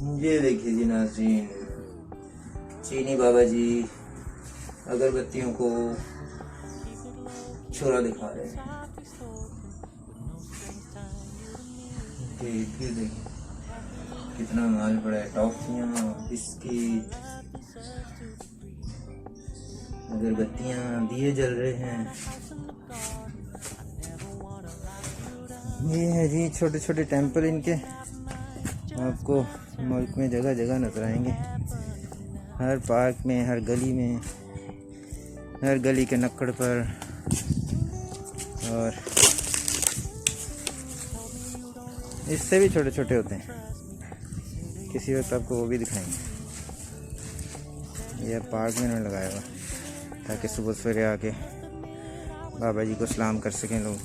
ये देखिए जी नाज़रीन, चीनी बाबा जी अगरबत्तियों को छोरा दिखा रहे हैं। देखिए कितना माल पड़ा है, टॉफियाँ, बिस्किट, अगरबत्तियाँ, दिए जल रहे हैं। ये है जी छोटे छोटे टेंपल इनके, आपको मुल्क में जगह जगह नजर आएंगे। हर पार्क में, हर गली में, हर गली के नक्कड़ पर। और इससे भी छोटे छोटे होते हैं, किसी वक्त आपको वो भी दिखाएंगे। यह पार्क में इन्होंने लगाया हुआ ताकि सुबह सवेरे आके बाबा जी को सलाम कर सकें लोग।